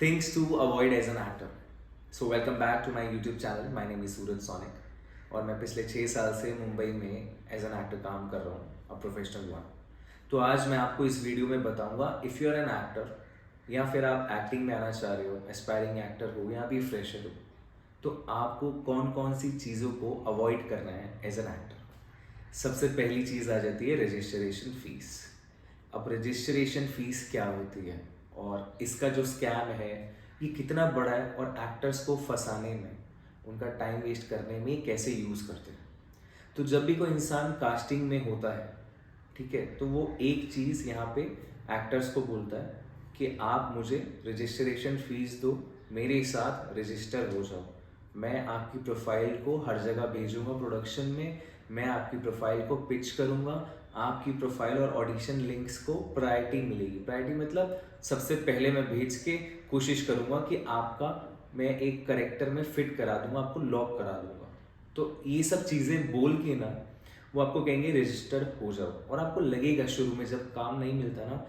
Things to avoid as an actor. So welcome back to my YouTube channel. My name is Suraj sonic और मैं पिछले 6 साल से मुंबई में एज एन एक्टर काम कर रहा हूँ, अ प्रोफेशनल वन। तो आज मैं आपको इस वीडियो में बताऊंगा if you are an actor या फिर आप एक्टिंग में आना चाह रहे हो, एस्पायरिंग एक्टर हो या भी फ्रेशर हो, तो आपको कौन कौन सी चीज़ों को अवॉइड करना है एज एन एक्टर। सबसे पहली चीज़ आ जाती है रजिस्ट्रेशन फ़ीस। अब रजिस्ट्रेशन फ़ीस क्या होती है और इसका जो स्कैम है ये कितना बड़ा है और एक्टर्स को फंसाने में, उनका टाइम वेस्ट करने में कैसे यूज़ करते हैं। तो जब भी कोई इंसान कास्टिंग में होता है, ठीक है, तो वो एक चीज़ यहाँ पे एक्टर्स को बोलता है कि आप मुझे रजिस्ट्रेशन फ़ीस दो, मेरे साथ रजिस्टर हो जाओ, मैं आपकी प्रोफाइल को हर जगह भेजूंगा प्रोडक्शन में, मैं आपकी प्रोफाइल को पिच करूंगा, आपकी प्रोफाइल और ऑडिशन लिंक्स को प्रायोरिटी मिलेगी। प्रायोरिटी मतलब सबसे पहले मैं भेज के कोशिश करूंगा कि आपका मैं एक करेक्टर में फिट करा दूंगा, आपको लॉक करा दूंगा। तो ये सब चीज़ें बोल के ना वो आपको कहेंगे रजिस्टर हो जाओ, और आपको लगेगा शुरू में जब काम नहीं मिलता ना,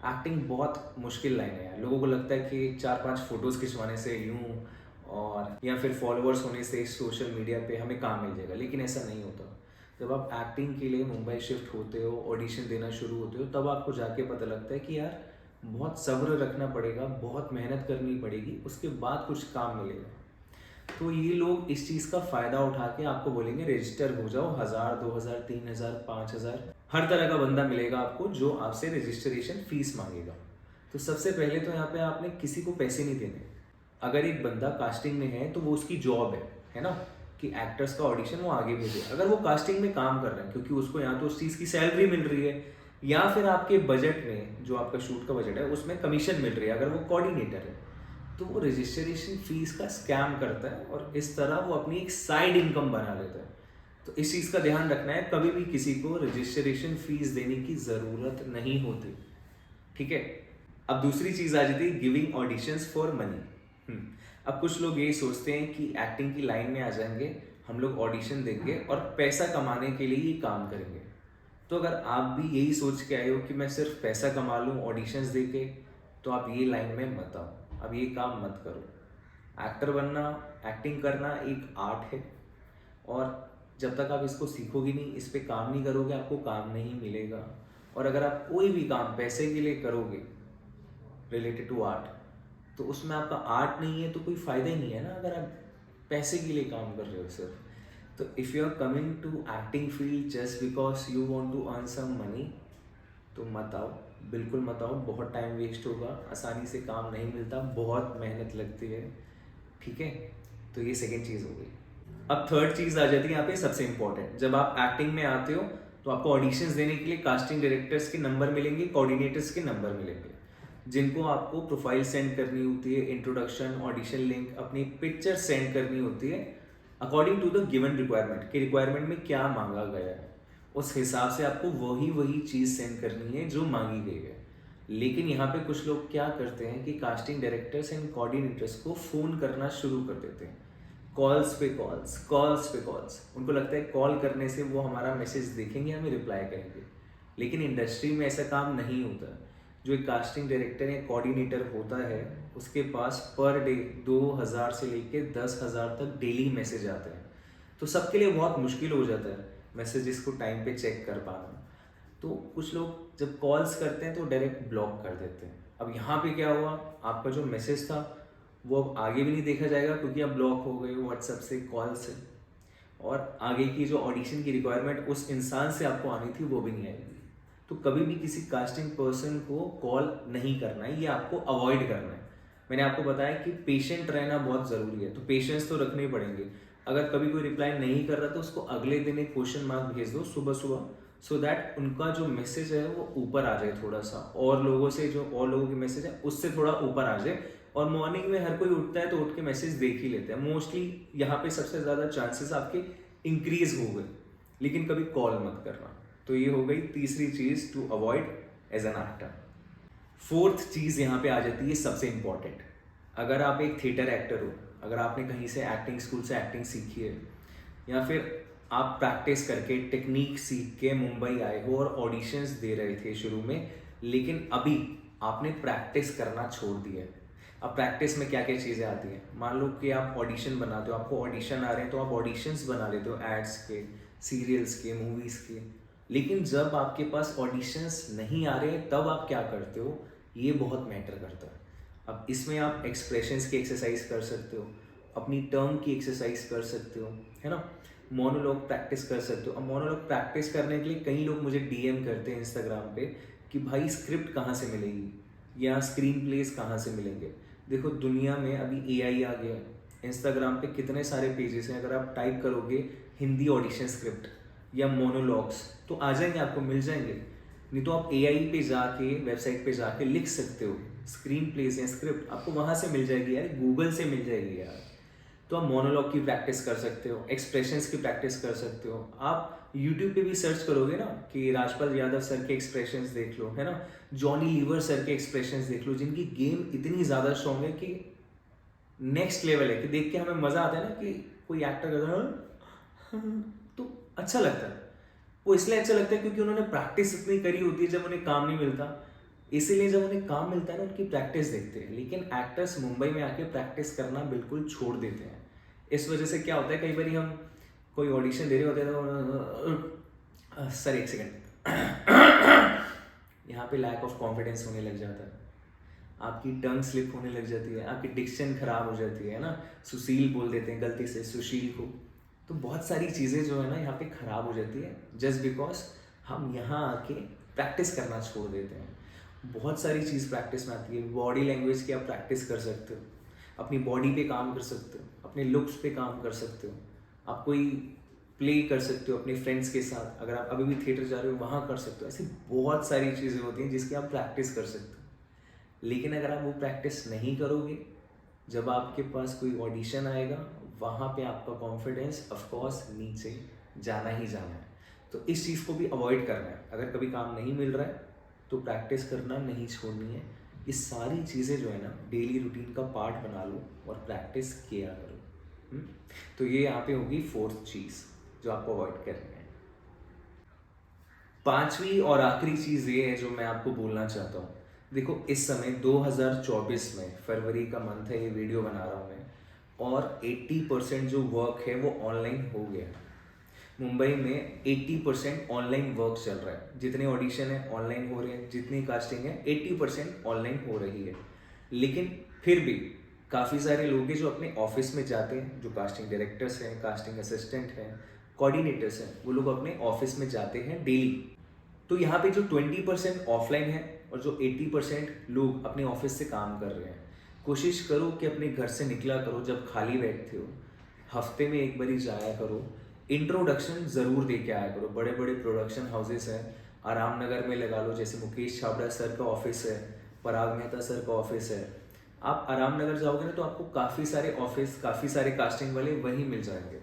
एक्टिंग बहुत मुश्किल लाइन है यार। लोगों को लगता है कि 4-5 फोटोज़ खिंचवाने से यूँ और या फिर फॉलोअर्स होने से सोशल मीडिया पे हमें काम मिल जाएगा, लेकिन ऐसा नहीं होता। जब आप एक्टिंग के लिए मुंबई शिफ्ट होते हो, ऑडिशन देना शुरू होते हो, तब आपको जाके पता लगता है कि यार बहुत सब्र रखना पड़ेगा, बहुत मेहनत करनी पड़ेगी, उसके बाद कुछ काम मिलेगा। तो ये लोग इस चीज़ का फ़ायदा उठा के आपको बोलेंगे रजिस्टर हो जाओ, 1000, 2000, 3000, 5000, हर तरह का बंदा मिलेगा आपको जो आपसे रजिस्ट्रेशन फीस मांगेगा। तो सबसे पहले तो यहाँ पे आपने किसी को पैसे नहीं देने। अगर एक बंदा कास्टिंग में है तो वो उसकी जॉब है ना, कि एक्टर्स का ऑडिशन वो आगे भेजे। अगर वो कास्टिंग में काम कर रहे हैं क्योंकि उसको यहाँ तो उस चीज़ की सैलरी मिल रही है, या फिर आपके बजट में जो आपका शूट का बजट है उसमें कमीशन मिल रही है, अगर वो कोऑर्डिनेटर है, तो वो रजिस्ट्रेशन फीस का स्कैम करता है और इस तरह वो अपनी एक साइड इनकम बना लेता है। तो इस चीज़ का ध्यान रखना है, कभी भी किसी को रजिस्ट्रेशन फीस देने की ज़रूरत नहीं होती, ठीक है। अब दूसरी चीज़ आ जाती है गिविंग ऑडिशंस फॉर मनी। अब कुछ लोग ये सोचते हैं कि एक्टिंग की लाइन में आ जाएंगे, हम लोग ऑडिशन देंगे और पैसा कमाने के लिए ये काम करेंगे। तो अगर आप भी यही सोच के आए हो कि मैं सिर्फ पैसा कमा लूँ ऑडिशंस दे के, तो आप ये लाइन में मत आओ, अब ये काम मत करो। एक्टर बनना, एक्टिंग करना एक आर्ट है, और जब तक आप इसको सीखोगे नहीं, इस पे काम नहीं करोगे, आपको काम नहीं मिलेगा। और अगर आप कोई भी काम पैसे के लिए करोगे रिलेटेड टू आर्ट, तो उसमें आपका आर्ट नहीं है तो कोई फ़ायदा ही नहीं है ना, अगर आप पैसे के लिए काम कर रहे हो सिर्फ। तो if you are coming to acting field just because you want to earn some money, तो मत आओ, बिल्कुल मत आओ। बहुत टाइम वेस्ट होगा, आसानी से काम नहीं मिलता, बहुत मेहनत लगती है, ठीक है। तो ये सेकेंड चीज़ हो गई। अब थर्ड चीज़ आ जाती है यहाँ पे सबसे इंपॉर्टेंट। जब आप एक्टिंग में आते हो तो आपको ऑडिशंस देने के लिए कास्टिंग डायरेक्टर्स के नंबर मिलेंगे, कोऑर्डिनेटर्स के नंबर मिलेंगे, जिनको आपको प्रोफाइल सेंड करनी होती है, इंट्रोडक्शन, ऑडिशन लिंक, अपनी पिक्चर सेंड करनी होती है according to the given requirement. कि रिक्वायरमेंट में क्या मांगा गया है, उस हिसाब से आपको वही चीज़ सेंड करनी है जो मांगी गई है। लेकिन यहाँ पे कुछ लोग क्या करते हैं कि कास्टिंग डायरेक्टर्स एंड कोऑर्डिनेटर्स को फ़ोन करना शुरू कर देते हैं, कॉल्स पे कॉल्स, कॉल्स पे कॉल्स। उनको लगता है कॉल करने से वो हमारा मैसेज देखेंगे, हमें रिप्लाई करेंगे, लेकिन इंडस्ट्री में ऐसा काम नहीं होता। जो एक कास्टिंग डायरेक्टर या कोऑर्डिनेटर होता है, उसके पास पर डे 2000 से लेके 10,000 तक डेली मैसेज आते हैं। तो सबके लिए बहुत मुश्किल हो जाता है मैसेजेस को टाइम पे चेक कर पाना। तो कुछ लोग जब कॉल्स करते हैं तो डायरेक्ट ब्लॉक कर देते हैं। अब यहाँ पे क्या हुआ, आपका जो मैसेज था वो अब आगे भी नहीं देखा जाएगा क्योंकि आप ब्लॉक हो गए हो व्हाट्सएप से, कॉल से, और आगे की जो ऑडिशन की रिक्वायरमेंट उस इंसान से आपको आनी थी वो भी नहीं आएगी। तो कभी भी किसी कास्टिंग पर्सन को कॉल नहीं करना है, ये आपको अवॉइड करना है। मैंने आपको बताया कि पेशेंट रहना बहुत ज़रूरी है, तो पेशेंस तो रखने ही पड़ेंगे। अगर कभी कोई रिप्लाई नहीं कर रहा तो उसको अगले दिन एक क्वेश्चन मार्क भेज दो सुबह सुबह, सो दैट उनका जो मैसेज है वो ऊपर आ जाए थोड़ा सा, और लोगों से जो और लोगों के मैसेज है उससे थोड़ा ऊपर आ जाए। और मॉर्निंग में हर कोई उठता है तो उठ के मैसेज देख ही लेते हैं मोस्टली। यहाँ पे सबसे ज़्यादा चांसेस आपके इंक्रीज हो गए, लेकिन कभी कॉल मत करना। तो ये हो गई तीसरी चीज़ to avoid as an actor. Fourth चीज़ यहाँ पे आ जाती है सबसे इंपॉर्टेंट। अगर आप एक थिएटर एक्टर हो, अगर आपने कहीं से एक्टिंग स्कूल से एक्टिंग सीखी है, या फिर आप प्रैक्टिस करके टेक्निक सीख के मुंबई आए हो और ऑडिशंस दे रहे थे शुरू में, लेकिन अभी आपने प्रैक्टिस करना छोड़ दिया है, अब प्रैक्टिस में क्या क्या चीज़ें आती हैं, मान लो कि आप ऑडिशन बनाते हो, आपको ऑडिशन आ रहे हैं तो आप ऑडिशंस बना लेते हो एड्स के, सीरियल्स के, मूवीज़ के। लेकिन जब आपके पास ऑडिशंस नहीं आ रहे तब आप क्या करते हो, ये बहुत मैटर करता है। अब इसमें आप एक्सप्रेशंस की एक्सरसाइज कर सकते हो, अपनी टर्म की एक्सरसाइज कर सकते हो, है ना। मोनोलॉग प्रैक्टिस कर सकते हो। अब मोनोलॉग प्रैक्टिस करने के लिए कई लोग मुझे डीएम करते हैं इंस्टाग्राम पे कि भाई स्क्रिप्ट कहाँ से मिलेगी या स्क्रीन प्लेस कहाँ से मिलेंगे। देखो दुनिया में अभी एआई आ गया है, इंस्टाग्राम पे कितने सारे पेजेस हैं, अगर आप टाइप करोगे हिंदी ऑडिशन स्क्रिप्ट या मोनोलॉग्स तो आ जाएंगे, आपको मिल जाएंगे। नहीं तो आप एआई पे जाके, वेबसाइट पे जाके लिख सकते हो स्क्रीन प्लेस या स्क्रिप्ट, आपको वहाँ से मिल जाएगी यार, गूगल से मिल जाएगी यार। तो आप मोनोलॉग की प्रैक्टिस कर सकते हो, एक्सप्रेशंस की प्रैक्टिस कर सकते हो। आप यूट्यूब पे भी सर्च करोगे ना कि राजपाल यादव सर के एक्सप्रेशंस देख लो, है ना, जॉनी लीवर सर के एक्सप्रेशंस देख लो, जिनकी गेम इतनी ज़्यादा स्ट्रॉन्ग है कि नेक्स्ट लेवल है, कि देख के हमें मज़ा आता है ना कि कोई एक्टर करता है तो अच्छा लगता है। वो इसलिए अच्छा लगता है क्योंकि उन्होंने प्रैक्टिस इतनी करी होती है जब उन्हें काम नहीं मिलता, इसीलिए जब उन्हें काम मिलता है ना उनकी प्रैक्टिस देखते हैं। लेकिन एक्टर्स मुंबई में आके प्रैक्टिस करना बिल्कुल छोड़ देते हैं। इस वजह से क्या होता है, कई बार हम कोई ऑडिशन दे रहे होते हैं तो सर एक सेकेंड यहाँ पे लैक ऑफ कॉन्फिडेंस होने लग जाता है, आपकी टंग स्लिप होने लग जाती है, आपकी डिक्शन खराब हो जाती है ना, सुशील बोल देते हैं गलती से सुशील को। तो बहुत सारी चीज़ें जो है ना यहाँ पे ख़राब हो जाती है जस्ट बिकॉज हम यहाँ आके प्रैक्टिस करना छोड़ देते हैं। बहुत सारी चीज़ प्रैक्टिस में आती है। बॉडी लैंग्वेज की आप प्रैक्टिस कर सकते हो, अपनी बॉडी पे काम कर सकते हो, अपने लुक्स पे काम कर सकते हो, आप कोई प्ले कर सकते हो अपने फ्रेंड्स के साथ, अगर आप अभी भी थिएटर जा रहे हो वहाँ कर सकते हो। ऐसी बहुत सारी चीज़ें होती हैं जिसकी आप प्रैक्टिस कर सकते हो। लेकिन अगर आप वो प्रैक्टिस नहीं करोगे, जब आपके पास कोई ऑडिशन आएगा वहाँ पे आपका कॉन्फिडेंस ऑफकोर्स नीचे जाना ही जाना है। तो इस चीज़ को भी अवॉइड करना है। अगर कभी काम नहीं मिल रहा है तो प्रैक्टिस करना नहीं छोड़नी है। ये सारी चीज़ें जो है ना डेली रूटीन का पार्ट बना लो और प्रैक्टिस किया करो। तो ये यहाँ पे होगी फोर्थ चीज़ जो आपको अवॉइड करनी है। पांचवी और आखिरी चीज़ ये है जो मैं आपको बोलना चाहता हूँ। देखो इस समय 2024 में फरवरी का मंथ है, ये वीडियो बना रहा हूँ मैं, और 80% जो वर्क है वो ऑनलाइन हो गया। मुंबई में 80% ऑनलाइन वर्क चल रहा है, जितने ऑडिशन है ऑनलाइन हो रहे हैं, जितनी कास्टिंग है 80% ऑनलाइन हो रही है। लेकिन फिर भी काफ़ी सारे लोग हैं जो अपने ऑफिस में जाते हैं, जो कास्टिंग डायरेक्टर्स हैं, कास्टिंग असिस्टेंट हैं, कोऑर्डिनेटर्स हैं, वो लोग अपने ऑफिस में जाते हैं डेली। तो यहाँ पे जो 20% ऑफलाइन है और जो 80% लोग अपने ऑफिस से काम कर रहे हैं, कोशिश करो कि अपने घर से निकला करो जब खाली बैठते हो, हफ्ते में एक बार ही जाया करो, इंट्रोडक्शन ज़रूर दे के आया करो। बड़े बड़े प्रोडक्शन हाउसेस हैं, आराम नगर में लगा लो, जैसे मुकेश छाबड़ा सर का ऑफिस है, पराग मेहता सर का ऑफिस है। आप आराम नगर जाओगे ना तो आपको काफ़ी सारे ऑफिस, काफ़ी सारे कास्टिंग वाले वहीं मिल जाएंगे।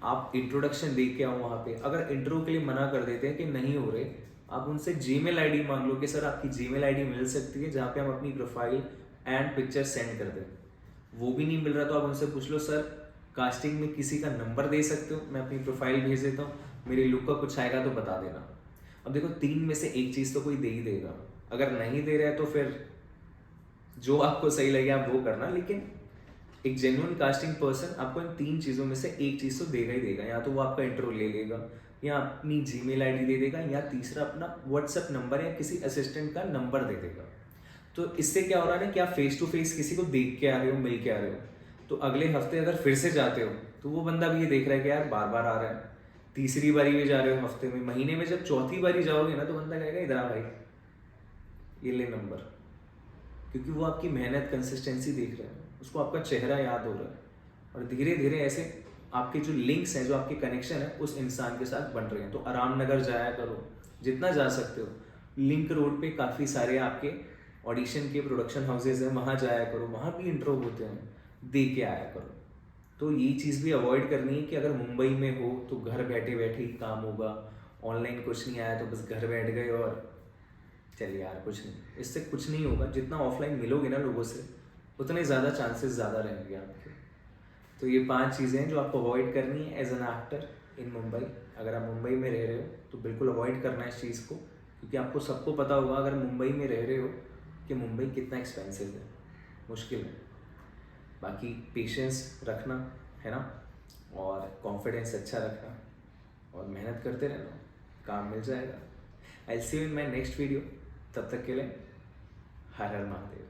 आप इंट्रोडक्शन दे के आओ वहाँ पे। अगर इंटरव्यू के लिए मना कर देते हैं कि नहीं हो रहे, आप उनसे जीमेल आईडी मांग लो कि सर आपकी जीमेल आईडी मिल सकती है जहाँ पे हम अपनी प्रोफाइल एंड पिक्चर सेंड कर दें। वो भी नहीं मिल रहा तो आप उनसे पूछ लो सर कास्टिंग में किसी का नंबर दे सकते हो, मैं अपनी प्रोफाइल भेज देता हूँ, मेरे लुक का कुछ आएगा तो बता देना। अब देखो 3 में से एक चीज़ तो कोई दे ही देगा। अगर नहीं दे रहा है तो फिर जो आपको सही लगे आप वो करना, लेकिन एक जेन्युइन कास्टिंग पर्सन आपको इन 3 चीज़ों में से एक चीज़ तो देगा ही देगा। या तो वो आपका इंटरव्यू ले लेगा, या अपनी जीमेल आईडी दे देगा, या तीसरा अपना व्हाट्सएप नंबर या किसी असिस्टेंट का नंबर दे देगा। तो इससे क्या हो रहा है ना कि आप फेस टू फेस किसी को देख के आ रहे हो, मिल के आ रहे हो। तो अगले हफ्ते अगर फिर से जाते हो तो वो बंदा भी ये देख रहा है कि यार बार बार आ रहा है। तीसरी बारी भी जा रहे हो हफ्ते में, महीने में जब चौथी बारी जाओगे ना तो बंदा कहेगा इधर आ भाई, ये ले नंबर। क्योंकि वो आपकी मेहनत, कंसिस्टेंसी देख रहा है, उसको आपका चेहरा याद हो रहा है, और धीरे धीरे ऐसे आपके जो लिंक्स हैं, जो आपके कनेक्शन है उस इंसान के साथ बन रहे हैं। तो आराम नगर जाया करो जितना जा सकते हो। लिंक रोड पे काफ़ी सारे आपके ऑडिशन के प्रोडक्शन हाउसेज हैं, वहाँ जाया करो, वहाँ भी इंटरव्यू होते हैं, दे के आया करो। तो ये चीज़ भी अवॉइड करनी है कि अगर मुंबई में हो तो घर बैठे बैठे ही काम होगा, ऑनलाइन कुछ नहीं आया तो बस घर बैठ गए और चलिए यार कुछ नहीं, इससे कुछ नहीं होगा। जितना ऑफलाइन मिलोगे ना लोगों से उतने ज़्यादा चांसेस ज़्यादा रहेंगे आपके। तो ये 5 चीज़ें हैं जो आपको अवॉइड करनी है as an actor in Mumbai. अगर आप मुंबई में रह रहे हो तो बिल्कुल अवॉइड करना है इस चीज़ को, क्योंकि आपको सबको पता होगा अगर मुंबई में रह रहे हो कि मुंबई कितना एक्सपेंसिव है। मुश्किल है। बाकी पेशेंस रखना है ना, और कॉन्फिडेंस अच्छा रखना, और मेहनत करते रहना, काम मिल जाएगा। I see you in my next video. तब तक के लिए हर हर महादेव।